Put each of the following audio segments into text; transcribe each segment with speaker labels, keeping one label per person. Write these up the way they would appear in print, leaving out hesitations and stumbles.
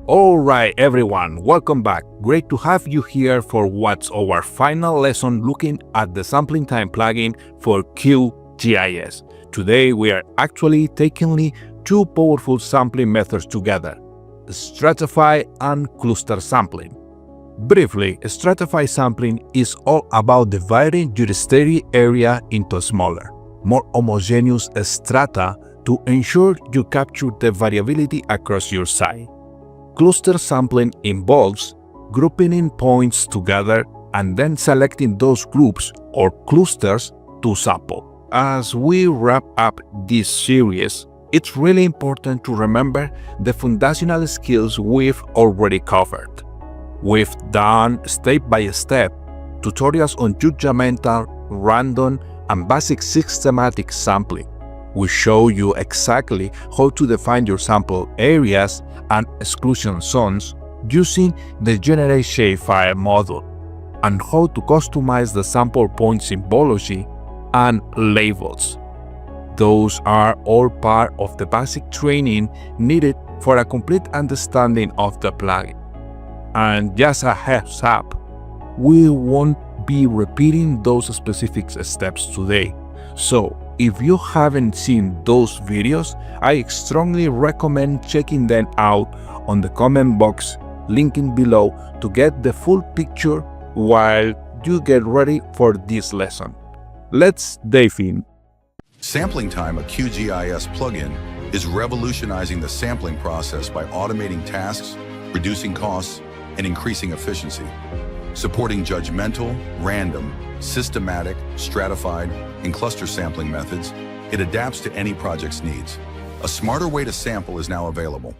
Speaker 1: Alright everyone, welcome back. Great to have you here for what's our final lesson looking at the sampling time plugin for QGIS. Today we are actually taking two powerful sampling methods together, Stratified and Cluster Sampling. Briefly, Stratified Sampling is all about dividing your study area into smaller, more homogeneous strata to ensure you capture the variability across your site. Cluster sampling involves grouping in points together and then selecting those groups or clusters to sample. As we wrap up this series, it's really important to remember the foundational skills we've already covered. We've done step-by-step tutorials on judgmental, random, and basic systematic sampling. We show you exactly how to define your sample areas and exclusion zones using the Generate Shapefile module, and how to customize the sample point symbology and labels. Those are all part of the basic training needed for a complete understanding of the plugin. And just a heads up, we won't be repeating those specific steps today. So, if you haven't seen those videos, I strongly recommend checking them out on the comment box linking below to get the full picture while you get ready for this lesson. Let's dive in.
Speaker 2: Sampling Time, a QGIS plugin, is revolutionizing the sampling process by automating tasks, reducing costs, and increasing efficiency. Supporting judgmental, random, systematic, stratified, and cluster sampling methods, it adapts to any project's needs. A smarter way to sample is now available.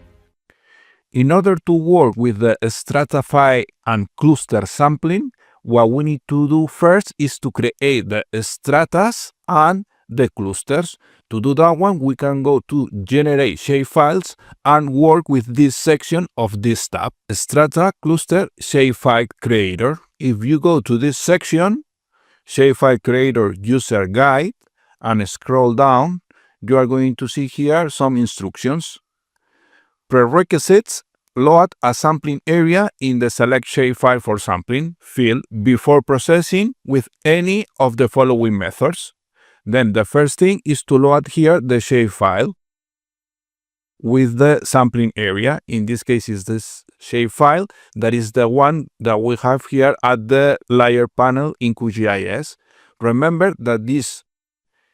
Speaker 1: In order to work with the stratified and cluster sampling, what we need to do first is to create the stratas and the clusters. To do that one, we can go to Generate Shapefiles and work with this section of this tab, Strata Cluster Shapefile Creator. If you go to this section, Shapefile Creator User Guide, and scroll down, you are going to see here some instructions. Prerequisites: load a sampling area in the Select Shapefile for Sampling field before processing with any of the following methods. Then the first thing is to load here the shapefile with the sampling area. In this case is this shapefile, that is the one that we have here at the layer panel in QGIS. Remember that this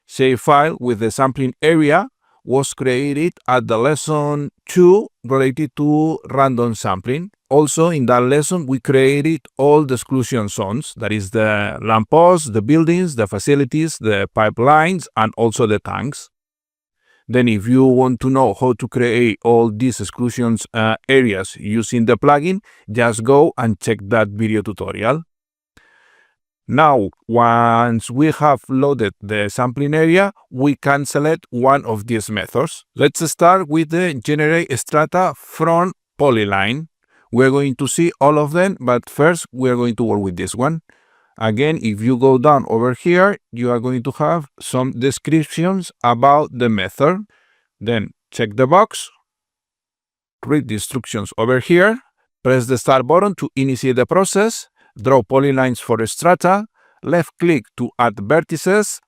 Speaker 1: shapefile with the sampling area was created at the lesson 2 related to random sampling. Also in that lesson we created all the exclusion zones, that is the lampposts, the buildings, the facilities, the pipelines, and also the tanks. Then if you want to know how to create all these exclusions areas using the plugin, just go and check that video tutorial. Now, once we have loaded the sampling area, we can select one of these methods. Let's start with the Generate Strata from Polyline. We're going to see all of them, but first we're going to work with this one. Again, if you go down over here, you are going to have some descriptions about the method. Then check the box, read the instructions over here, press the start button to initiate the process, draw polylines for a strata, left click to add vertices,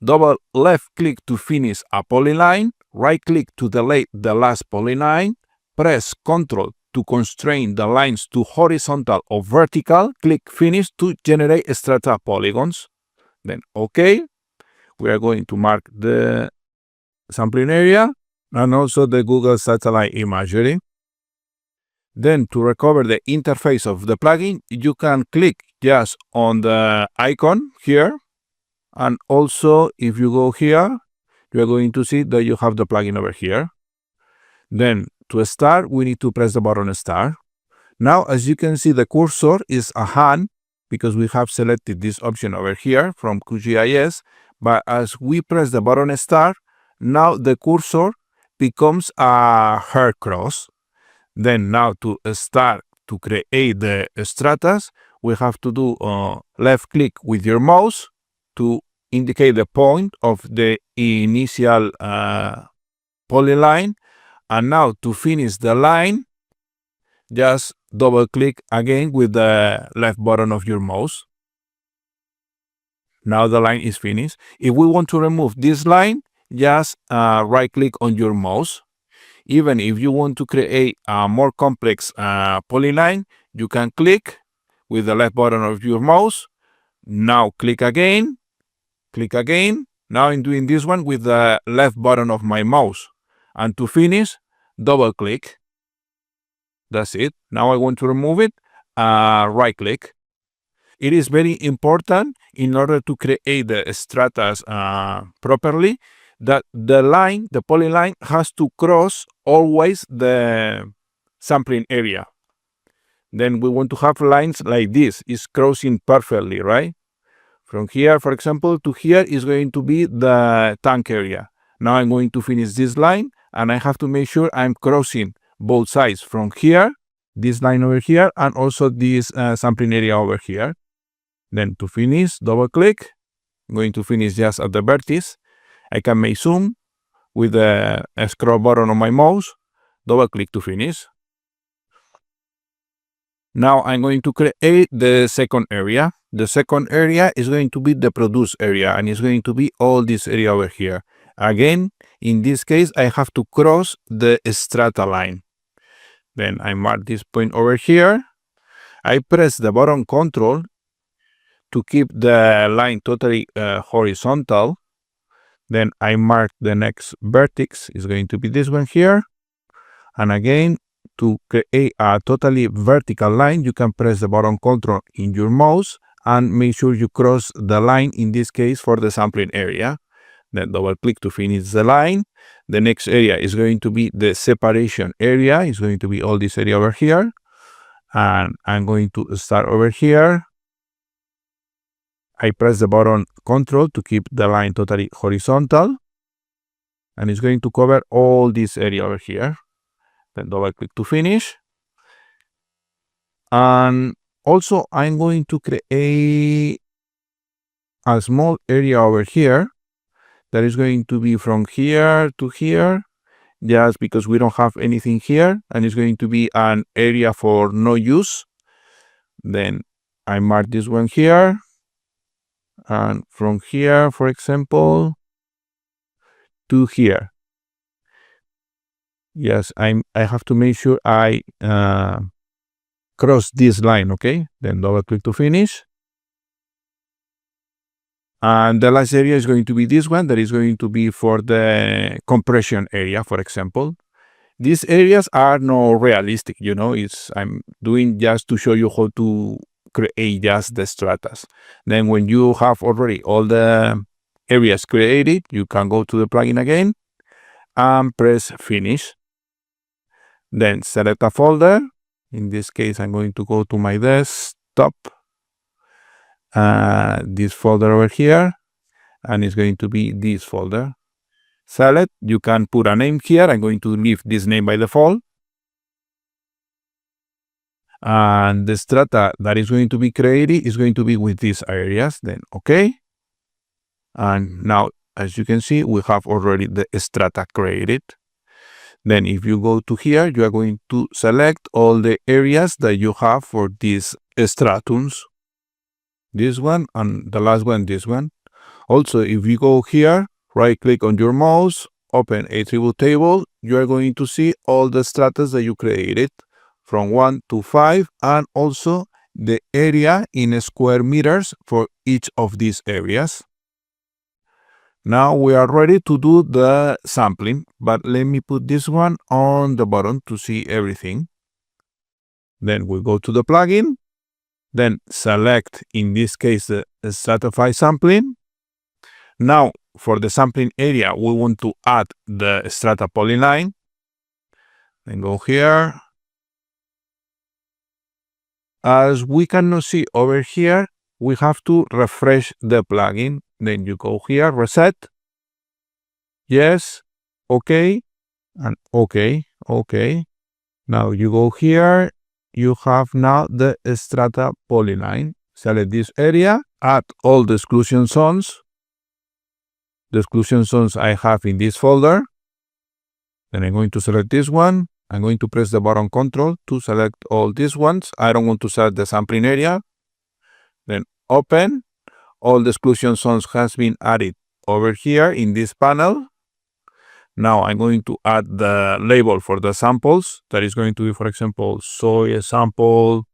Speaker 1: double left click to finish a polyline, right click to delete the last polyline, press Ctrl to constrain the lines to horizontal or vertical, click Finish to generate strata polygons. Then OK. We are going to mark the sampling area and also the Google satellite imagery. Then to recover the interface of the plugin, you can click just on the icon here. And also if you go here, you are going to see that you have the plugin over here. Then to start, we need to press the button Start. Now, as you can see, the cursor is a hand because we have selected this option over here from QGIS. But as we press the button Start, now the cursor becomes a hair cross. Then now to start to create the stratas, we have to do left click with your mouse to indicate the point of the initial polyline. And now to finish the line, just double click again with the left button of your mouse. Now the line is finished. If we want to remove this line, just right click on your mouse. Even if you want to create a more complex polyline, you can click with the left button of your mouse. Now click again. Now I'm doing this one with the left button of my mouse. And to finish, double click. That's it. Now I want to remove it. Right click. It is very important in order to create the stratas properly that the line, the polyline, has to cross always the sampling area. Then we want to have lines like this. It's crossing perfectly, right? From here, for example, to here is going to be the tank area. Now I'm going to finish this line, and I have to make sure I'm crossing both sides from here, this line over here, and also this sampling area over here. Then to finish, double click. I'm going to finish just at the vertex. I can make zoom with the scroll button on my mouse. Double click to finish. Now I'm going to create the second area. The second area is going to be the produce area, and it's going to be all this area over here. Again, in this case, I have to cross the strata line. Then I mark this point over here. I press the button Control to keep the line totally horizontal. Then I mark the next vertex, is going to be this one here. And again, to create a totally vertical line, you can press the button Control in your mouse and make sure you cross the line, in this case for the sampling area. Then double click to finish the line. The next area is going to be the separation area. It's going to be all this area over here. And I'm going to start over here. I press the button Control to keep the line totally horizontal. And it's going to cover all this area over here. Then double click to finish. And also I'm going to create a small area over here that is going to be from here to here, just because we don't have anything here, and it's going to be an area for no use. Then I mark this one here. And from here, for example, to here. Yes, I have to make sure I cross this line, okay? Then double click to finish. And the last area is going to be this one, that is going to be for the compression area, for example. These areas are not realistic, I'm doing just to show you how to create just the stratas. Then when you have already all the areas created, you can go to the plugin again and press finish. Then select a folder. In this case, I'm going to go to my desktop, this folder over here, and it's going to be this folder. Select, you can put a name here. I'm going to leave this name by default. And the strata that is going to be created is going to be with these areas. Then okay. And now, as you can see, we have already the strata created. Then if you go to here, you are going to select all the areas that you have for these stratums. This one and the last one, this one. Also, if you go here, right click on your mouse, open attribute table, you are going to see all the stratas that you created from 1 to 5, and also the area in square meters for each of these areas. Now we are ready to do the sampling, but let me put this one on the bottom to see everything. Then we go to the plugin, then select, in this case, the Stratified Sampling. Now, for the sampling area, we want to add the strata polyline. Then go here. As we cannot see over here, we have to refresh the plugin. Then you go here, reset. Yes, okay, and okay. Now you go here, you have now the strata polyline. Select this area, add all the exclusion zones. The exclusion zones I have in this folder. Then I'm going to select this one I'm going to press the button Control to select all these ones. I don't want to select the sampling area. Then open. All the exclusion zones has been added over here in this panel. Now I'm going to add the label for the samples. That is going to be, for example, soil sample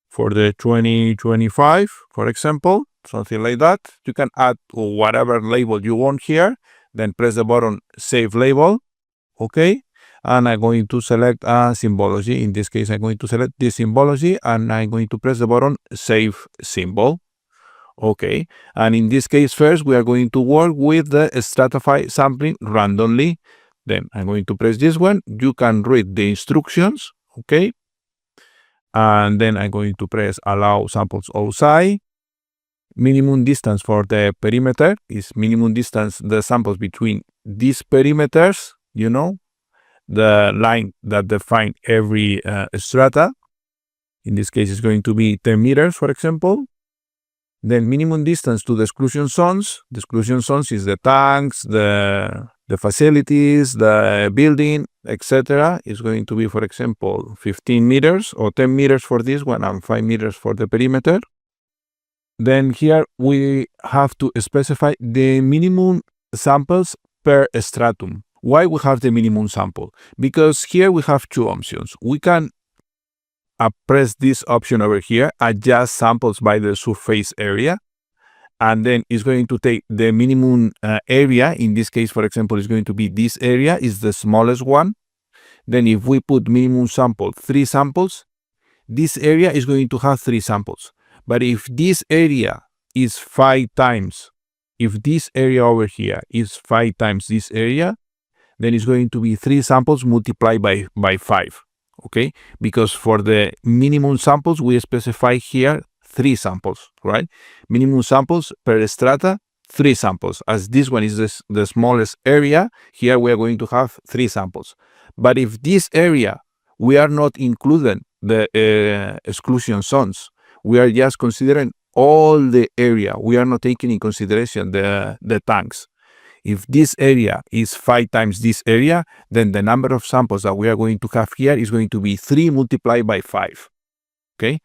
Speaker 1: for the 2025, for example, something like that. You can add whatever label you want here. Then press the button Save Label. Okay. And I'm going to select a symbology. In this case, I'm going to select this symbology and I'm going to press the button Save Symbol. Okay, and in this case, first we are going to work with the stratified sampling randomly. Then I'm going to press this one. You can read the instructions, okay? And then I'm going to press Allow Samples Outside. Minimum distance for the perimeter is minimum distance, the samples between these perimeters, you know, the line that define every strata. In this case, it's going to be 10 meters, for example. Then minimum distance to the exclusion zones. The exclusion zones is the tanks, the facilities, the building, etc. is going to be, for example, 15 meters or 10 meters for this one and 5 meters for the perimeter. Then here we have to specify the minimum samples per stratum. Why we have the minimum sample? Because here we have two options. We can press this option over here, adjust samples by the surface area, and then it's going to take the minimum area. In this case, for example, it's going to be this area is the smallest one. Then if we put minimum sample 3 samples, this area is going to have 3 samples. But if this area is 5 times, if this area over here is 5 times this area, then it's going to be 3 samples multiplied by 5. Okay, because for the minimum samples, we specify here 3 samples, right? Minimum samples per strata, 3 samples. As this one is the smallest area, here we are going to have 3 samples. But if this area, we are not including the exclusion zones, we are just considering all the area. We are not taking in consideration the tanks. If this area is 5 times this area, then the number of samples that we are going to have here is going to be 3 multiplied by 5. Okay?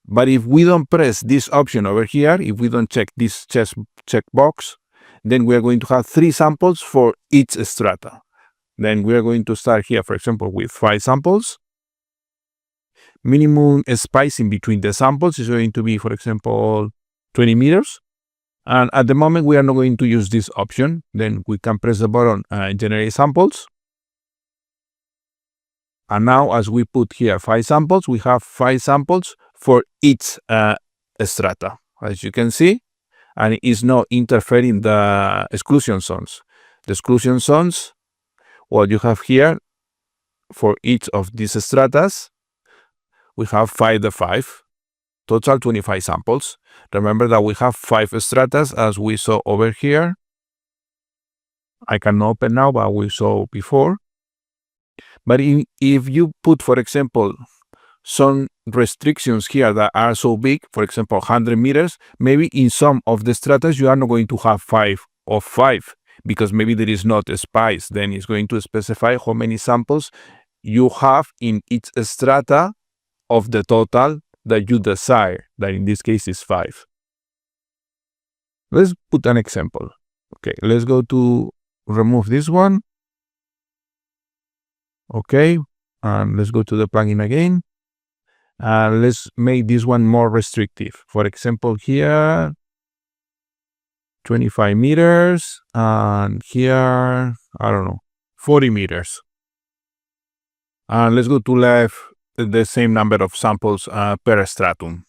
Speaker 1: But if we don't press this option over here, if we don't check this checkbox, then we are going to have 3 samples for each strata. Then we are going to start here, for example, with 5 samples. Minimum spacing between the samples is going to be, for example, 20 meters. And at the moment, we are not going to use this option. Then we can press the button Generate Samples. And now, as we put here 5 samples, we have 5 samples for each strata, as you can see. And it is not interfering the exclusion zones. The exclusion zones, what you have here, for each of these stratas, we have 5 to 5. Total 25 samples. Remember that we have 5 stratas as we saw over here. I can open now, but we saw before. But if you put, for example, some restrictions here that are so big, for example, 100 meters, maybe in some of the stratas you are not going to have 5 of 5 because maybe there is not a space. Then it's going to specify how many samples you have in each strata of the total that you desire, that in this case is 5. Let's put an example. Okay, let's go to remove this one. Okay, and let's go to the plugin again. Let's make this one more restrictive. For example, here, 25 meters, and here, I don't know, 40 meters. And let's go to left the same number of samples per stratum.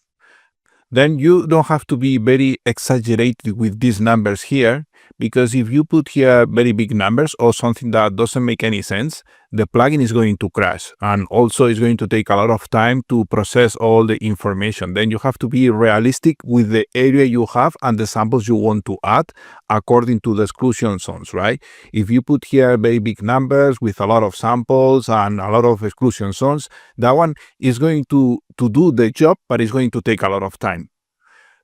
Speaker 1: Then you don't have to be very exaggerated with these numbers here, because if you put here very big numbers or something that doesn't make any sense, the plugin is going to crash, and also it's going to take a lot of time to process all the information. Then you have to be realistic with the area you have and the samples you want to add according to the exclusion zones, right? If you put here very big numbers with a lot of samples and a lot of exclusion zones, that one is going to do the job, but it's going to take a lot of time.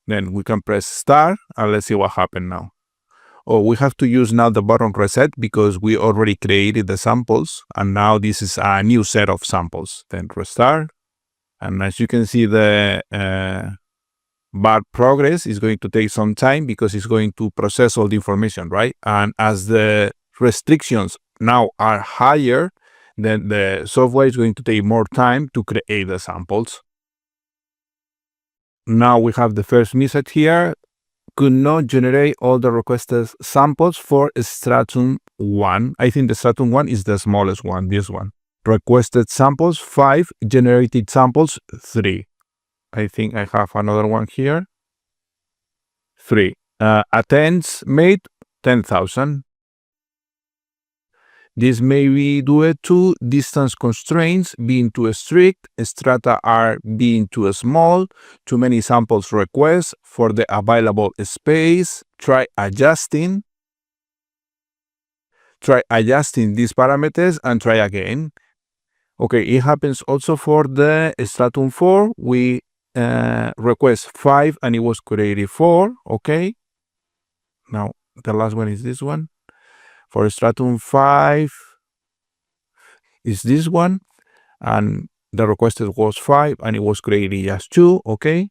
Speaker 1: Then we can press start and let's see what happened now. Oh, we have to use now the button reset because we already created the samples, and now this is a new set of samples. Then restart, and as you can see, the bar progress is going to take some time because it's going to process all the information, right? And as the restrictions now are higher, then the software is going to take more time to create the samples. Now we have the first message here. Could not generate all the requested samples for stratum 1. I think the stratum 1 is the smallest one, this one. Requested samples 5, generated samples 3. I think I have another one here. 3. Attempts made 10,000. This may be due to distance constraints being too strict, strata are being too small, too many samples requests for the available space. Try adjusting these parameters and try again. Okay, it happens also for the stratum 4. We request 5 and it was created 4. Okay. Now the last one is this one. For stratum 5 is this one, and the requested was 5 and it was created just 2. Okay.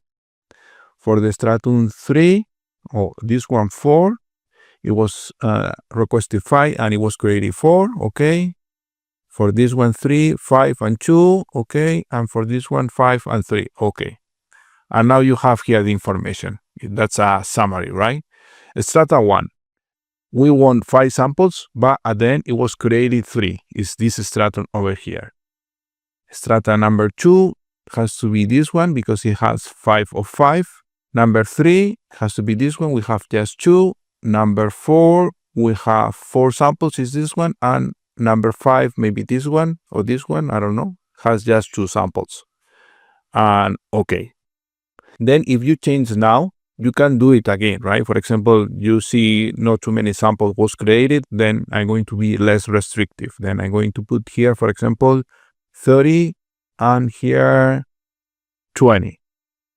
Speaker 1: For the stratum 3, this one 4, it was requested 5 and it was created 4. Okay. For this one 3, 5 and 2. Okay. And for this one 5 and 3. Okay. And now you have here the information. That's a summary, right? Strata 1. We want 5 samples, but at the end it was created 3. It's this stratum over here. Strata number 2 has to be this one because it has 5 of 5. Number 3 has to be this one. We have just 2. Number 4, we have 4 samples, is this one. And number 5, maybe this one or this one, I don't know, has just 2 samples. And okay. Then if you change now, you can do it again, right? For example, you see not too many samples was created, then I'm going to be less restrictive. Then I'm going to put here, for example, 30 and here 20.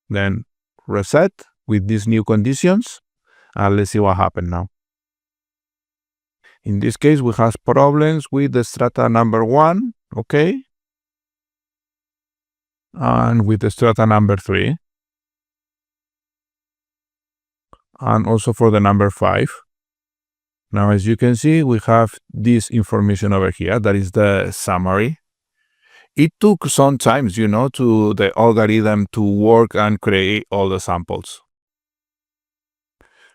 Speaker 1: Then reset with these new conditions. And let's see what happened now. In this case, we have problems with the strata number 1, okay? And with the strata number 3. And also for the number 5. Now, as you can see, we have this information over here. That is the summary. It took some time, to the algorithm to work and create all the samples.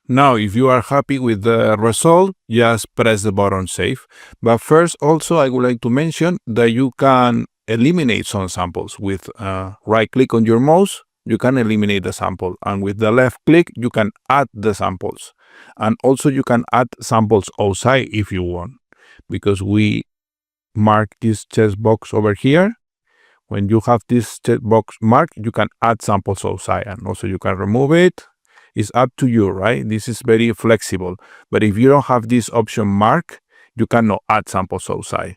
Speaker 1: Now, if you are happy with the result, just press the button Save. But first, also, I would like to mention that you can eliminate some samples. With right-click on your mouse, you can eliminate the sample. And with the left click, you can add the samples. And also, you can add samples outside if you want. Because we mark this checkbox over here. When you have this checkbox marked, you can add samples outside. And also, you can remove it. It's up to you, right? This is very flexible. But if you don't have this option marked, you cannot add samples outside.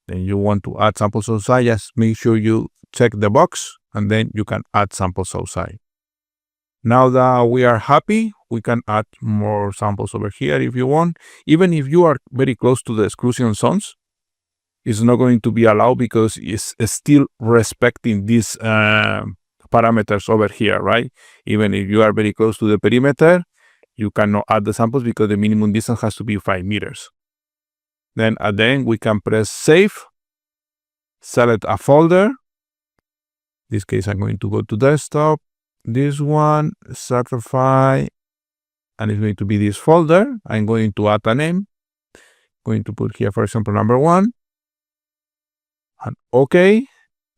Speaker 1: Then you want to add samples outside, just make sure you check the box and then you can add samples outside. Now that we are happy, we can add more samples over here if you want. Even if you are very close to the exclusion zones, it's not going to be allowed because it's still respecting these parameters over here, right? Even if you are very close to the perimeter, you cannot add the samples because the minimum distance has to be 5 meters. Then at the end, we can press Save, select a folder. In this case, I'm going to go to desktop, this one, Stratified, and it's going to be this folder. I'm going to add a name. I'm going to put here, for example, number 1, and OK.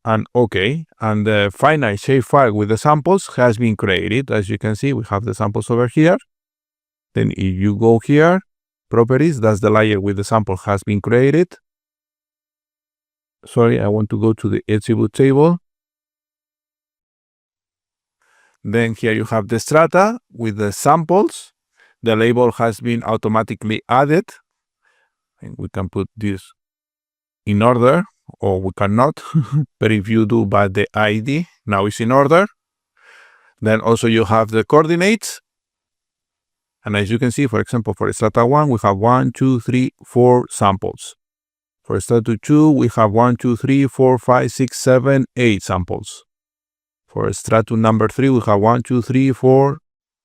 Speaker 1: And OK, and the final shapefile with the samples has been created. As you can see, we have the samples over here. Then if you go here, properties, that's the layer with the sample has been created. Sorry, I want to go to the attribute table. Then here you have the strata with the samples. The label has been automatically added. And we can put this in order. Or we cannot, but if you do by the ID, now it's in order. Then also you have the coordinates. And as you can see, for example, for strata 1, we have 1, 2, 3, 4 samples. For strata 2, we have 1, 2, 3, 4, 5, 6, 7, 8 samples. For stratum number 3, we have 1, 2, 3, 4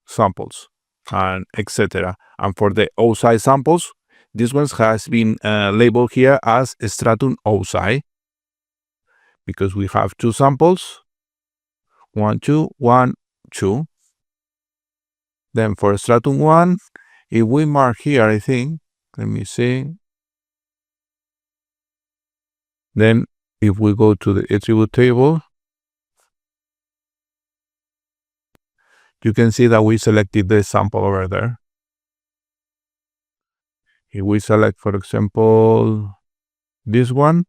Speaker 1: samples, and etc. And for the outside samples, this one has been labeled here as stratum outside because we have 2 samples, 1, 2, 1, 2. Then for stratum 1, if we mark here, I think, let me see. Then if we go to the attribute table, you can see that we selected the sample over there. If we select, for example, this one,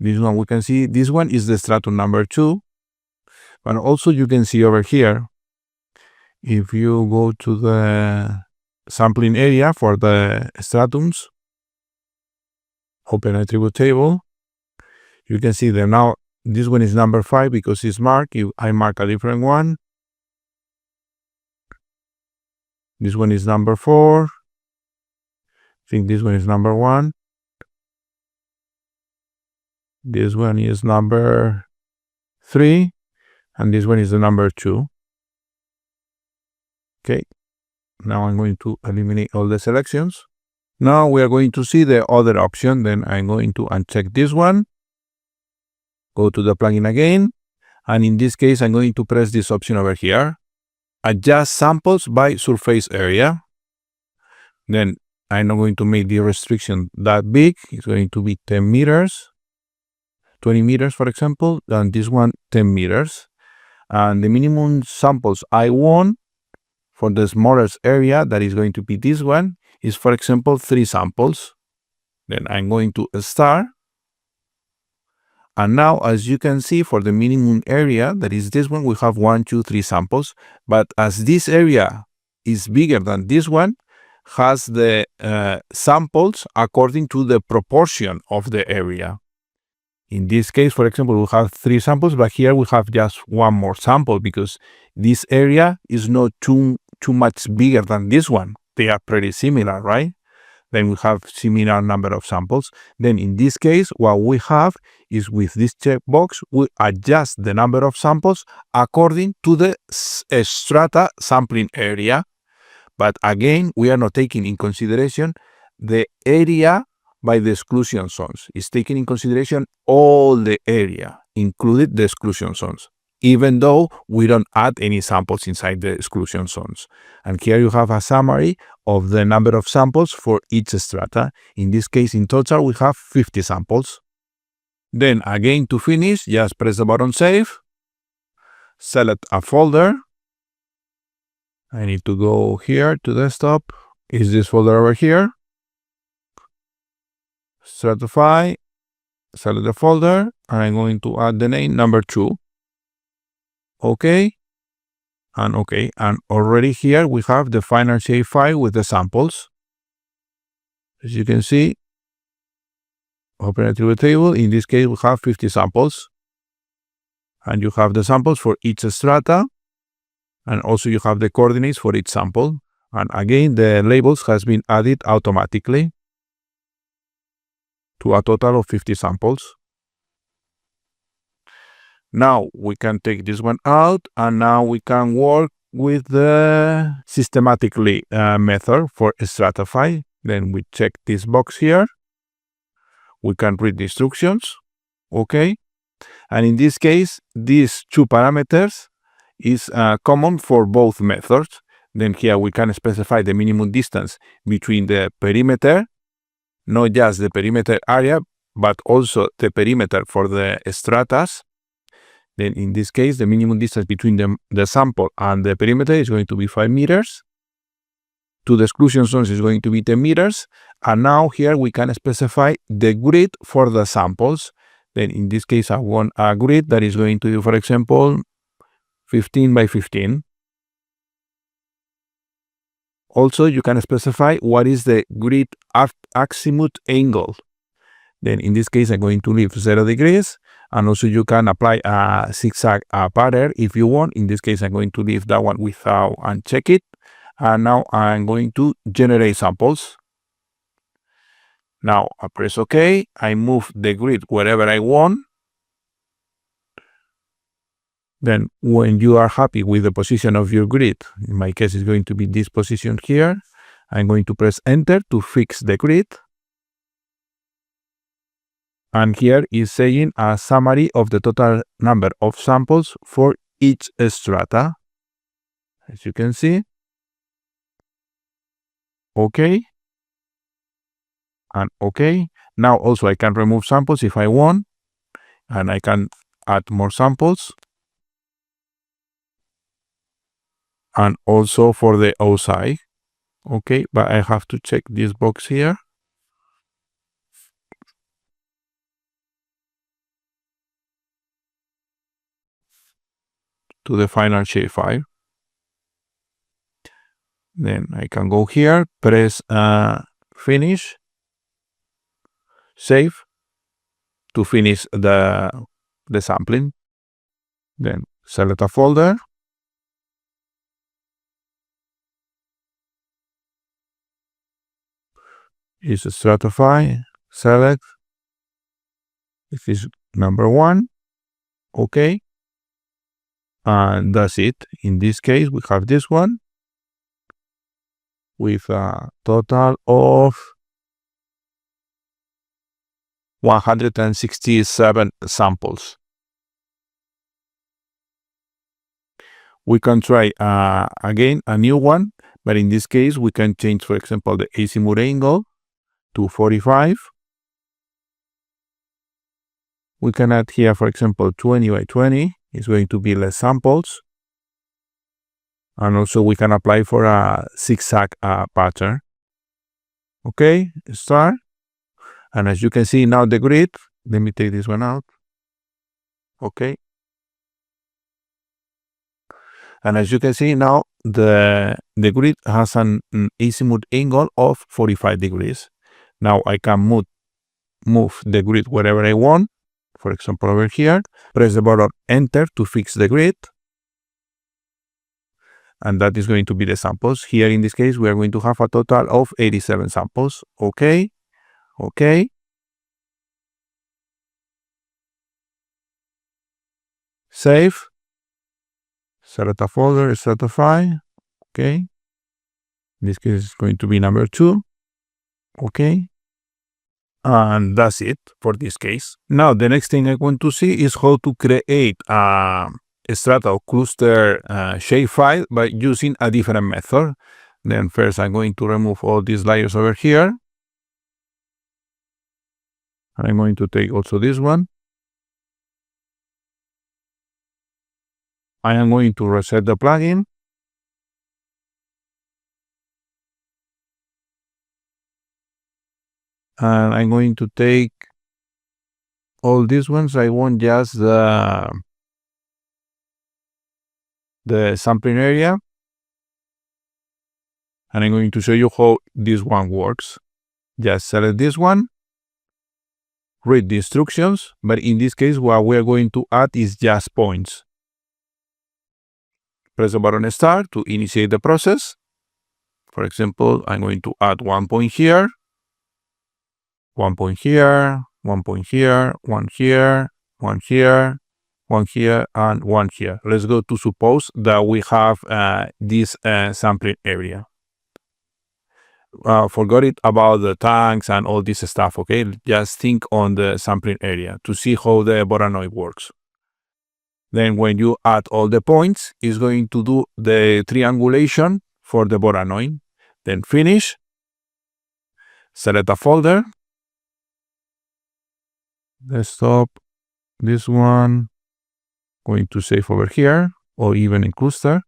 Speaker 1: we can see this one is the stratum number 2. But also you can see over here, if you go to the sampling area for the stratums, open attribute table, you can see that now this one is number 5 because it's marked. If I mark a different one, this one is number 4. I think this one is number 1. This one is number 3. And this one is the number 2. Okay. Now I'm going to eliminate all the selections. Now we are going to see the other option. Then I'm going to uncheck this one. Go to the plugin again. And in this case, I'm going to press this option over here. Adjust samples by surface area. Then I'm not going to make the restriction that big. It's going to be 10 meters. 20 meters, for example. And this one, 10 meters. And the minimum samples I want for the smallest area, that is going to be this one, is, for example, 3 samples. Then I'm going to start. And now, as you can see, for the minimum area, that is this one, we have 1, 2, 3 samples. But as this area is bigger than this one, has the samples according to the proportion of the area. In this case, for example, we have 3 samples, but here we have just 1 more sample because this area is not too much bigger than this one. They are pretty similar, right? Then we have similar number of samples. Then in this case, what we have is with this checkbox, we adjust the number of samples according to the strata sampling area. But again, we are not taking in consideration the area by the exclusion zones. It's taking in consideration all the area, including the exclusion zones, even though we don't add any samples inside the exclusion zones. And here you have a summary of the number of samples for each strata. In this case, in total, we have 50 samples. Then again, to finish, just press the button Save, select a folder. I need to go here to desktop. Is this folder over here? Stratify, select the folder, and I'm going to add the name number 2. Okay. And already here we have the final shape file with the samples. As you can see, open attribute table. In this case, we have 50 samples. And you have the samples for each strata. And also you have the coordinates for each sample. And again, the labels has been added automatically to a total of 50 samples. Now we can take this one out, and now we can work with the systematically method for Stratify. Then we check this box here. We can read the instructions. Okay. And in this case, these 2 parameters is common for both methods. Then here we can specify the minimum distance between the perimeter, not just the perimeter area, but also the perimeter for the stratas. Then in this case, the minimum distance between the sample and the perimeter is going to be 5 meters. To the exclusion zones is going to be 10 meters. And now here we can specify the grid for the samples. Then in this case, I want a grid that is going to be, for example, 15 by 15. Also, you can specify what is the grid azimuth angle. Then in this case, I'm going to leave 0 degrees. And also you can apply a zigzag pattern if you want. In this case, I'm going to leave that one without and check it. And now I'm going to generate samples. Now I press OK. I move the grid wherever I want. Then when you are happy with the position of your grid, in my case, it's going to be this position here. I'm going to press Enter to fix the grid. And here is saying a summary of the total number of samples for each strata. As you can see. OK. And OK. Now also I can remove samples if I want. And I can add more samples. And also for the outside. OK, but I have to check this box here. To the final shapefile. Then I can go here, press Finish, Save to finish the sampling. Then select a folder. Is Stratify, select. This is number 1. OK. And that's it. In this case, we have this one with a total of 167 samples. We can try again a new one, but in this case, we can change, for example, the azimuth angle to 45. We can add here, for example, 20 by 20. It's going to be less samples. And also we can apply for a zigzag pattern. Okay, start. And as you can see now the grid, let me take this one out. Okay. And as you can see now, the grid has an azimuth angle of 45 degrees. Now I can move the grid wherever I want. For example, over here, press the button Enter to fix the grid. And that is going to be the samples. Here in this case, we are going to have a total of 87 samples. Okay. Okay. Save. Select a folder, Stratify. Okay. In this case, it's going to be number 2. Okay. And that's it for this case. Now, the next thing I want to see is how to create a strata or cluster shapefile by using a different method. Then first, I'm going to remove all these layers over here. And I'm going to take also this one. I am going to reset the plugin. And I'm going to take all these ones. I want just the sampling area. And I'm going to show you how this one works. Just select this one. Read the instructions. But in this case, what we are going to add is just points. Press the button Start to initiate the process. For example, I'm going to add 1 point here, 1 point here, 1 point here, 1 here, 1 here, 1 here, and 1 here. Let's go to suppose that we have this sampling area. Forgot it about the tanks and all this stuff, okay? Just think on the sampling area to see how the Voronoi works. Then when you add all the points, it's going to do the triangulation for the Voronoi. Then finish. Select a folder. Desktop. This one. Going to save over here or even in cluster.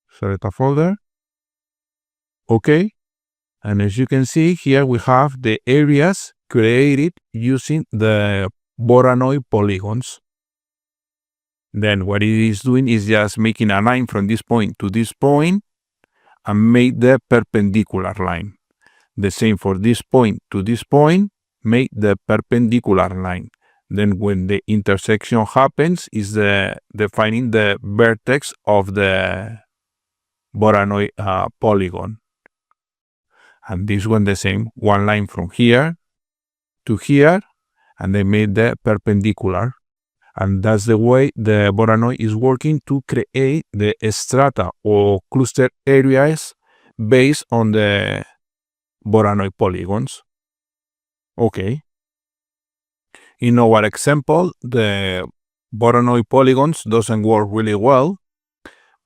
Speaker 1: Select a folder. Okay. And as you can see here, we have the areas created using the Voronoi polygons. Then what it is doing is just making a line from this point to this point and make the perpendicular line. The same for this point to this point, make the perpendicular line. Then when the intersection happens is defining the vertex of the Voronoi polygon. And this one the same, one line from here to here, and they made the perpendicular. And that's the way the Voronoi is working to create the strata or cluster areas based on the Voronoi polygons. Okay. In our example, the Voronoi polygons doesn't work really well,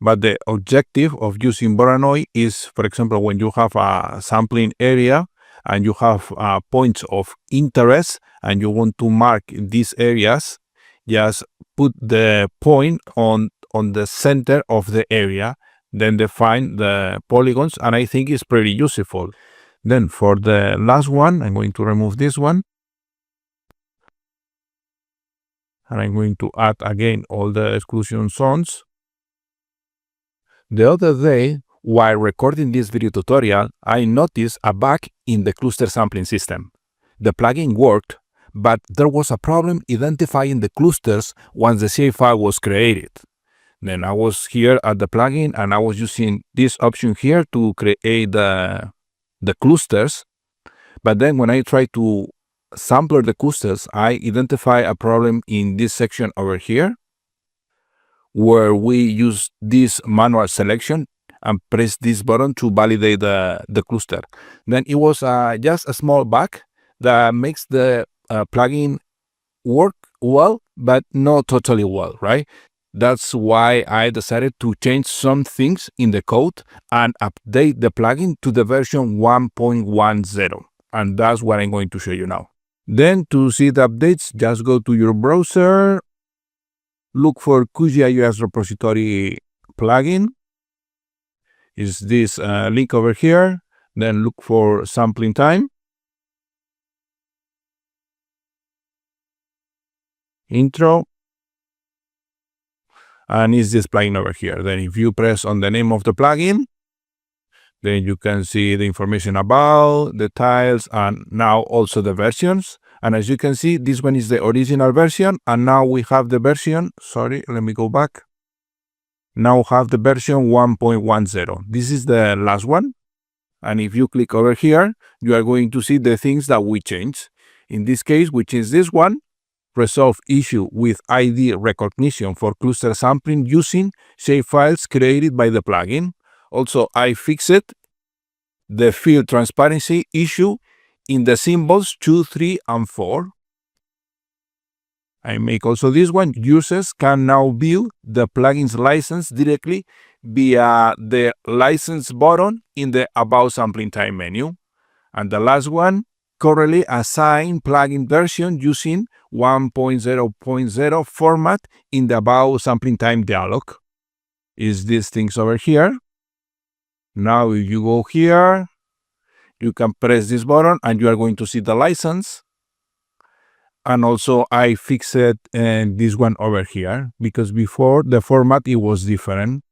Speaker 1: but the objective of using Voronoi is, for example, when you have a sampling area and you have points of interest and you want to mark these areas, just put the point on the center of the area, then define the polygons, and I think it's pretty useful. Then for the last one, I'm going to remove this one. And I'm going to add again all the exclusion zones. The other day, while recording this video tutorial, I noticed a bug in the cluster sampling system. The plugin worked, but there was a problem identifying the clusters once the shapefile was created. Then I was here at the plugin and I was using this option here to create the clusters. But then when I try to sample the clusters, I identify a problem in this section over here, where we use this manual selection and press this button to validate the cluster. Then it was just a small bug that makes the plugin work well, but not totally well, right? That's why I decided to change some things in the code and update the plugin to the version 1.10. And that's what I'm going to show you now. Then to see the updates, just go to your browser, look for QGIS repository plugin. Is this link over here. Then look for sampling time. Intro. And is this plugin over here. Then if you press on the name of the plugin, then you can see the information about the tiles and now also the versions. And as you can see, this one is the original version. And now we have the version, sorry, let me go back. Now we have the version 1.10. This is the last one. And if you click over here, you are going to see the things that we changed. In this case, we changed this one. Resolve issue with ID recognition for cluster sampling using shapefiles created by the plugin. Also, I fixed the field transparency issue in the symbols 2, 3, and 4. I make also this one. Users can now view the plugin's license directly via the license button in the About Sampling Time menu. And the last one, currently assign plugin version using 1.0.0 format in the About Sampling Time dialog. Is these things over here. Now if you go here, you can press this button and you are going to see the license. And also I fixed this one over here because before the format it was different.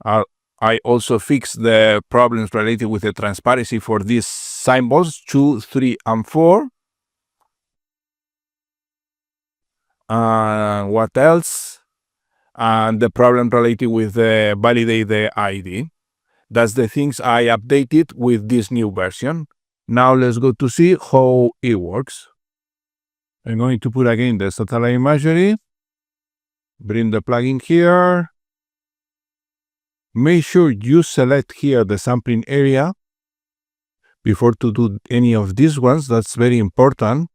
Speaker 1: I also fixed the problems related with the transparency for these symbols 2, 3, and 4. What else? And the problem related with the validate the ID. That's the things I updated with this new version. Now let's go to see how it works. I'm going to put again the satellite imagery. Bring the plugin here. Make sure you select here the sampling area before to do any of these ones. That's very important.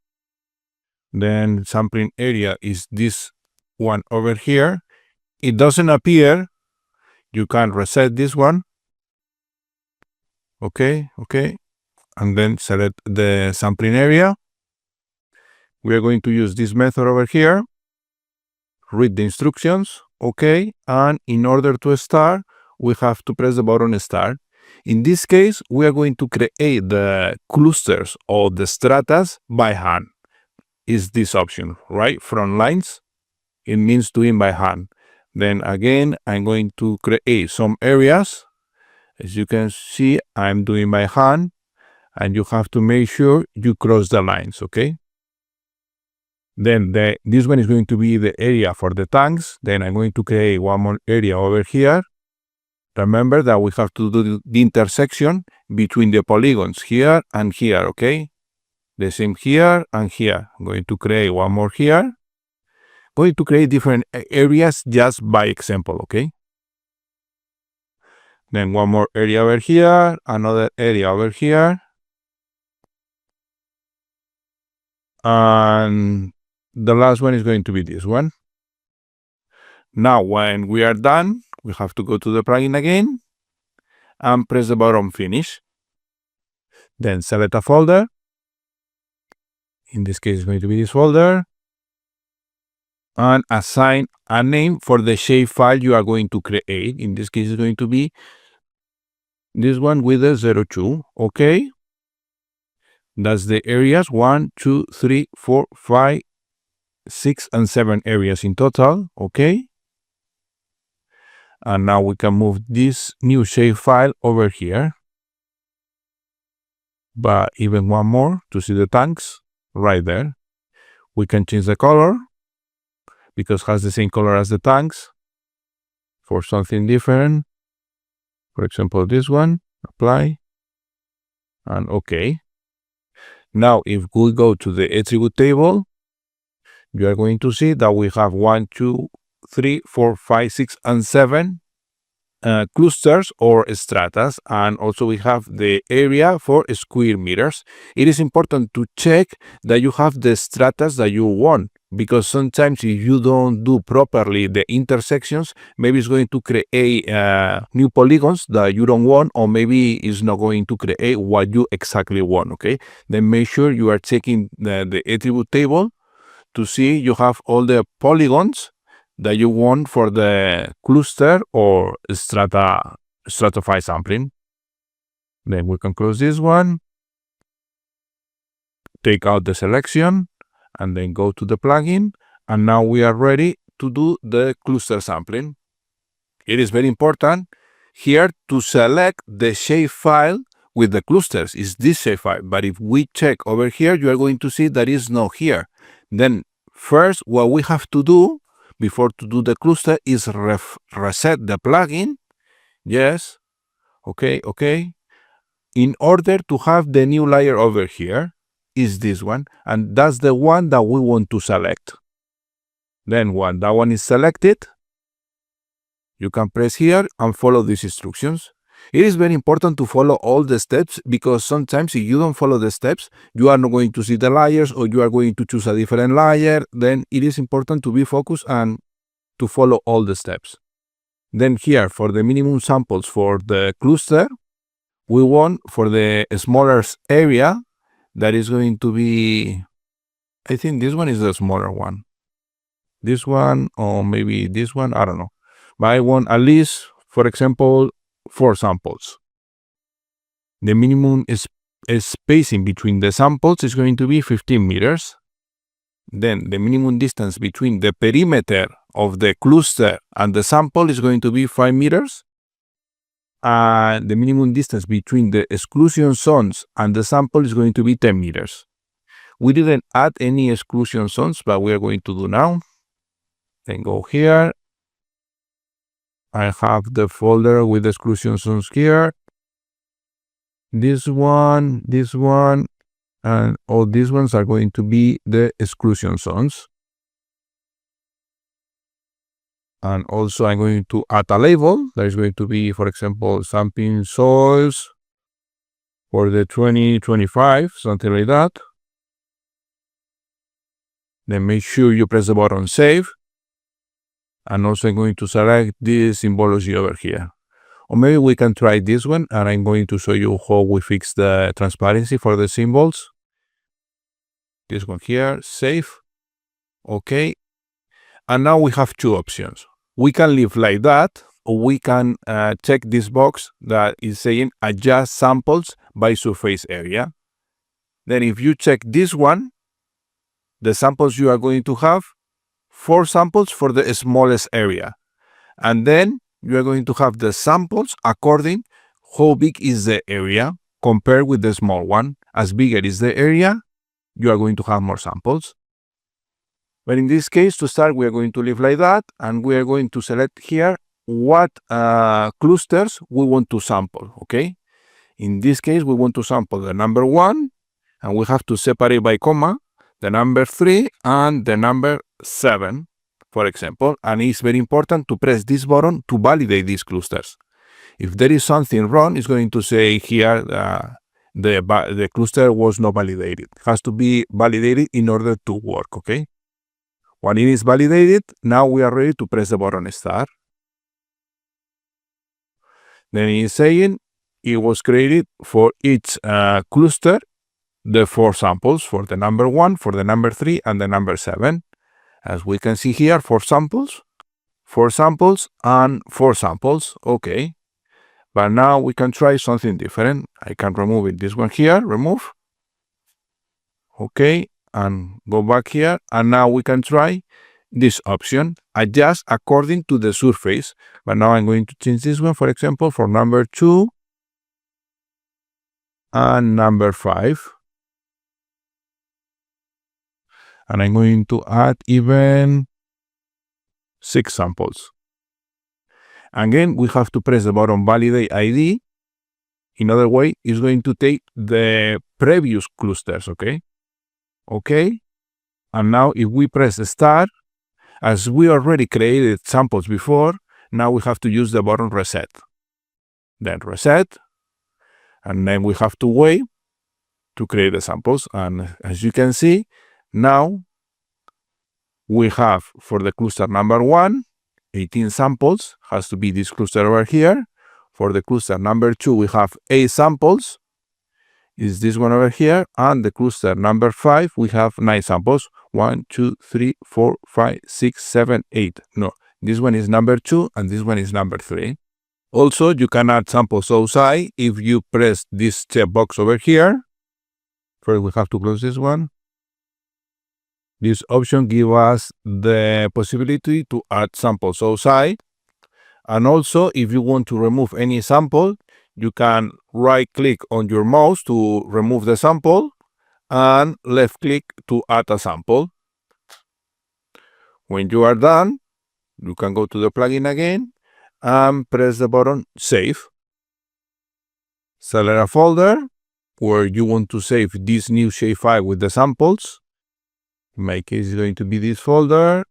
Speaker 1: Then sampling area is this one over here. It doesn't appear. You can reset this one. Okay. And then select the sampling area. We are going to use this method over here. Read the instructions. Okay. And in order to start, we have to press the button start. In this case, we are going to create the clusters or the stratas by hand. Is this option, right? From lines, it means doing by hand. Then again, I'm going to create some areas. As you can see, I'm doing by hand, and you have to make sure you cross the lines, okay? Then this one is going to be the area for the tanks. Then I'm going to create one more area over here. Remember that we have to do the intersection between the polygons here and here, okay? The same here and here. I'm going to create one more here. Going to create different areas just by example, okay? Then one more area over here, another area over here. And the last one is going to be this one. Now, when we are done, we have to go to the plugin again and press the button Finish. Then select a folder. In this case, it's going to be this folder. And assign a name for the shapefile you are going to create. In this case, it's going to be this one with the 02. Okay. That's the areas 1, 2, 3, 4, 5, 6, and 7 areas in total. Okay. And now we can move this new shapefile over here. But even one more to see the tanks right there. We can change the color because it has the same color as the tanks for something different. For example, this one, apply, and okay. Now, if we go to the attribute table, you are going to see that we have 1, 2, 3, 4, 5, 6, and 7 clusters or stratas, and also we have the area for square meters. It is important to check that you have the stratas that you want, because sometimes if you don't do properly the intersections, maybe it's going to create new polygons that you don't want, or maybe it's not going to create what you exactly want, okay? Then make sure you are checking the attribute table to see you have all the polygons that you want for the cluster or stratified sampling. Then we can close this one, take out the selection, and then go to the plugin. And now we are ready to do the cluster sampling. It is very important here to select the shapefile with the clusters. Is this shapefile? But if we check over here, you are going to see that is not here. Then first, what we have to do before to do the cluster is reset the plugin. Yes. Okay. In order to have the new layer over here is this one. And that's the one that we want to select. Then when that one is selected, you can press here and follow these instructions. It is very important to follow all the steps, because sometimes if you don't follow the steps, you are not going to see the layers, or you are going to choose a different layer. Then it is important to be focused and to follow all the steps. Then here for the minimum samples for the cluster, we want for the smallest area that is going to be, I think this one is the smaller one. This one, or maybe this one, I don't know. But I want at least, for example, 4 samples. The minimum spacing between the samples is going to be 15 meters. Then the minimum distance between the perimeter of the cluster and the sample is going to be 5 meters. And the minimum distance between the exclusion zones and the sample is going to be 10 meters. We didn't add any exclusion zones, but we are going to do now. Then go here. I have the folder with exclusion zones here. This one, and all these ones are going to be the exclusion zones. And also I'm going to add a label. That is going to be, for example, sampling soils for the 2025, something like that. Then make sure you press the button Save. And also I'm going to select this symbology over here. Or maybe we can try this one, and I'm going to show you how we fix the transparency for the symbols. This one here, Save. Okay. And now we have 2 options. We can leave like that, or we can check this box that is saying adjust samples by surface area. Then if you check this one, the samples you are going to have 4 samples for the smallest area. And then you are going to have the samples according how big is the area compared with the small one. As bigger is the area, you are going to have more samples. But in this case, to start, we are going to leave like that, and we are going to select here what clusters we want to sample, okay? In this case, we want to sample the number 1, and we have to separate by comma, the number 3 and the number 7, for example. And it's very important to press this button to validate these clusters. If there is something wrong, it's going to say here the cluster was not validated. It has to be validated in order to work, okay? When it is validated, now we are ready to press the button start. Then it is saying it was created for each cluster, the 4 samples, for the number 1, for the number 3, and the number 7. As we can see here, 4 samples, and 4 samples, okay. But now we can try something different. I can remove it. This one here, remove. Okay, and go back here. And now we can try this option, adjust according to the surface. But now I'm going to change this one, for example, for number 2 and number 5. And I'm going to add even 6 samples. Again, we have to press the button validate ID. In other way, it's going to take the previous clusters, okay? Okay. And now if we press start, as we already created samples before, now we have to use the button reset. Then reset, and then we have to wait to create the samples. And as you can see, now we have for the cluster number 1, 18 samples, has to be this cluster over here. For the cluster number 2, we have 8 samples, is this one over here. And the cluster number 5, we have 9 samples, 1, 2, 3, 4, 5, 6, 7, 8. No, this one is number 2, and this one is number 3. Also, you can add samples outside if you press this checkbox over here. First, we have to close this one. This option gives us the possibility to add samples outside. And also, if you want to remove any sample, you can right-click on your mouse to remove the sample and left-click to add a sample. When you are done, you can go to the plugin again and press the button Save. Select a folder where you want to save this new shapefile with the samples. In my case, it's going to be this folder.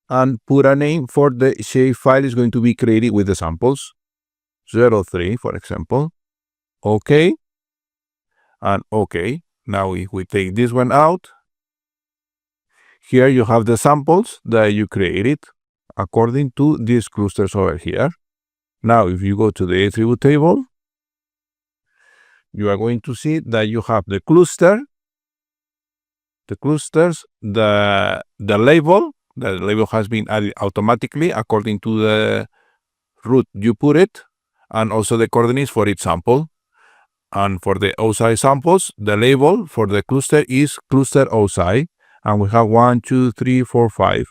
Speaker 1: And put a name for the shapefile is going to be created with the samples. 03, for example. OK. And OK. Now if we take this one out, here you have the samples that you created according to these clusters over here. Now if you go to the attribute table, you are going to see that you have the cluster, the clusters, the label. The label has been added automatically according to the route you put it, and also the coordinates for each sample. And for the outside samples, the label for the cluster is cluster outside, and we have 1, 2, 3, 4, 5.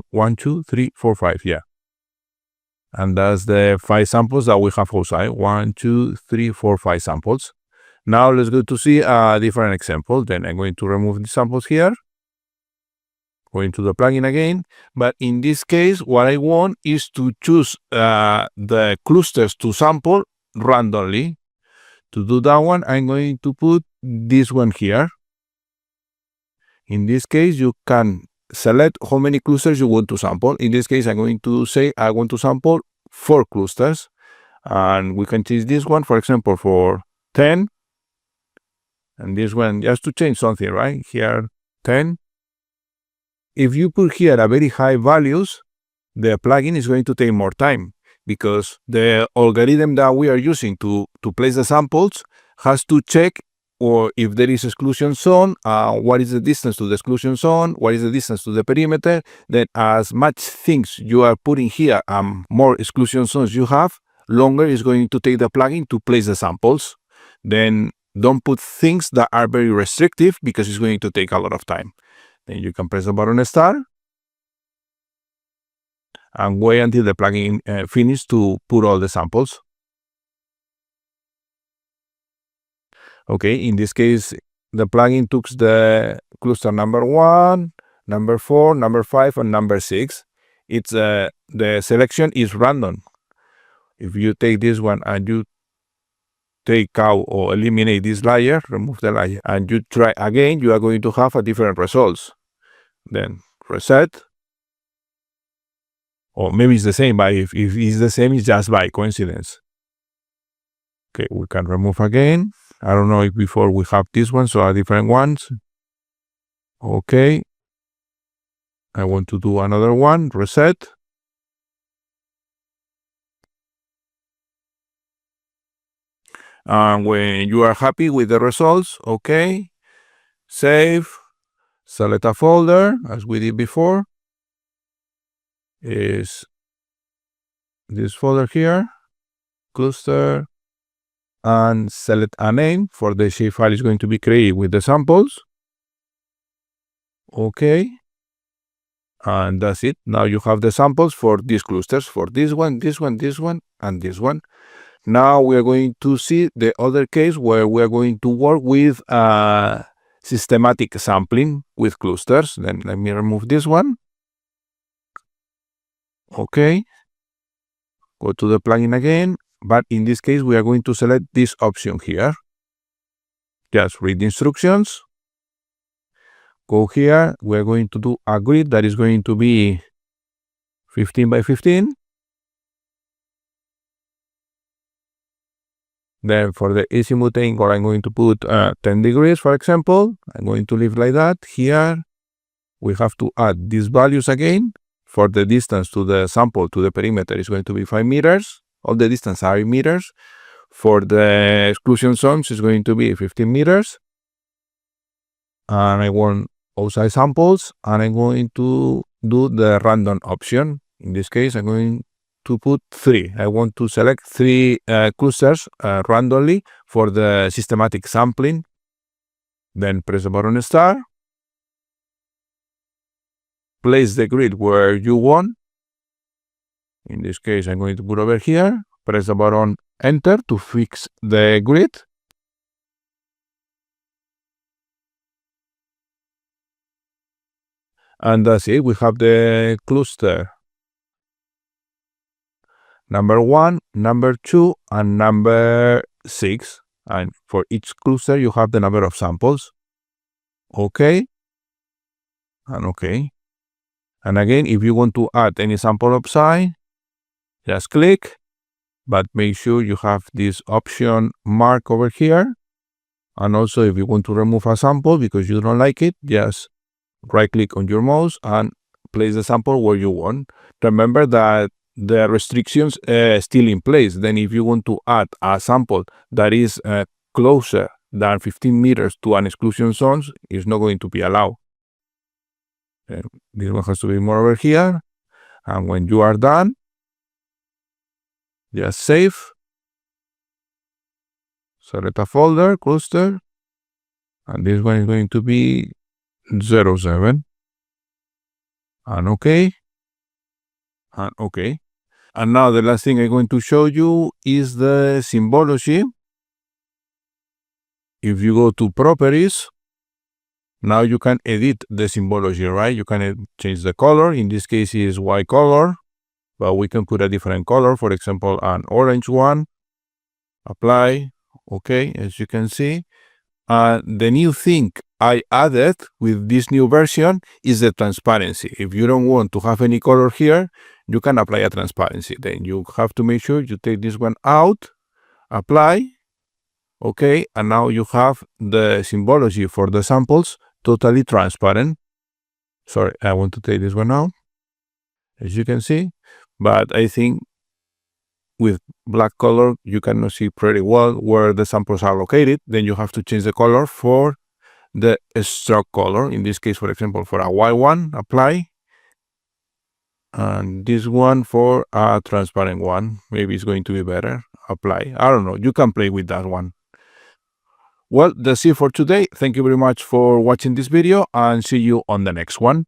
Speaker 1: 1, 2, 3, 4, 5, yeah. And that's the 5 samples that we have outside. 1, 2, 3, 4, 5 samples. Now let's go to see a different example. Then I'm going to remove the samples here. Going to the plugin again. But in this case, what I want is to choose the clusters to sample randomly. To do that one, I'm going to put this one here. In this case, you can select how many clusters you want to sample. In this case, I'm going to say I want to sample 4 clusters. And we can change this one, for example, for 10. And this one, just to change something, right? Here, 10. If you put here a very high values, the plugin is going to take more time because the algorithm that we are using to place the samples has to check or if there is exclusion zone, what is the distance to the exclusion zone, what is the distance to the perimeter. Then as much things you are putting here and more exclusion zones you have, longer is going to take the plugin to place the samples. Then don't put things that are very restrictive because it's going to take a lot of time. Then you can press the button start and wait until the plugin finishes to put all the samples. Okay, in this case, the plugin took the cluster number 1, number 4, number 5, and number 6. It's the selection is random. If you take this one and you take out or eliminate this layer, remove the layer, and you try again, you are going to have a different results. Then reset, or maybe it's the same, but if it's the same, it's just by coincidence. Okay, we can remove again. I don't know if before we have this one, so are different ones. Okay, I want to do another one, reset. And when you are happy with the results, okay, save, select a folder, as we did before, is this folder here, cluster, and select a name for the shapefile is going to be created with the samples. Okay, and that's it. Now you have the samples for these clusters, for this one, this one, this one, and this one. Now we are going to see the other case where we are going to work with systematic sampling with clusters. Then let me remove this one. Okay, go to the plugin again, but in this case we are going to select this option here. Just read the instructions. Go here, we are going to do a grid that is going to be 15 by 15. Then for the azimuth angle, I'm going to put 10 degrees, for example. I'm going to leave like that. Here, we have to add these values again. For the distance to the sample, to the perimeter, is going to be 5 meters. All the distance are in meters. For the exclusion zones, it's going to be 15 meters. And I want outside samples, and I'm going to do the random option. In this case, I'm going to put 3. I want to select 3 clusters randomly for the systematic sampling. Then press the button start. Place the grid where you want. In this case, I'm going to put over here. Press the button enter to fix the grid. And that's it. We have the cluster number 1, number 2, and number 6. And for each cluster, you have the number of samples. Okay. And okay. And again, if you want to add any sample upside, just click, but make sure you have this option mark over here. And also, if you want to remove a sample because you don't like it, just right click on your mouse and place the sample where you want. Remember that the restrictions still in place. Then if you want to add a sample that is closer than 15 meters to an exclusion zone, it's not going to be allowed. This one has to be more over here. And when you are done, just save. Select a folder, cluster. And this one is going to be 07. And okay. And okay. And now the last thing I'm going to show you is the symbology. If you go to properties, now you can edit the symbology, right? You can change the color. In this case, it is white color, but we can put a different color. For example, an orange one. Apply. Okay, as you can see. The new thing I added with this new version is the transparency. If you don't want to have any color here, you can apply a transparency. Then you have to make sure you take this one out, apply. Okay, and now you have the symbology for the samples totally transparent. Sorry, I want to take this one out, as you can see. But I think with black color, you cannot see pretty well where the samples are located. Then you have to change the color for the stroke color. In this case, for example, for a white one, apply. And this one for a transparent one. Maybe it's going to be better. Apply. I don't know. You can play with that one. Well, that's it for today. Thank you very much for watching this video and see you on the next one.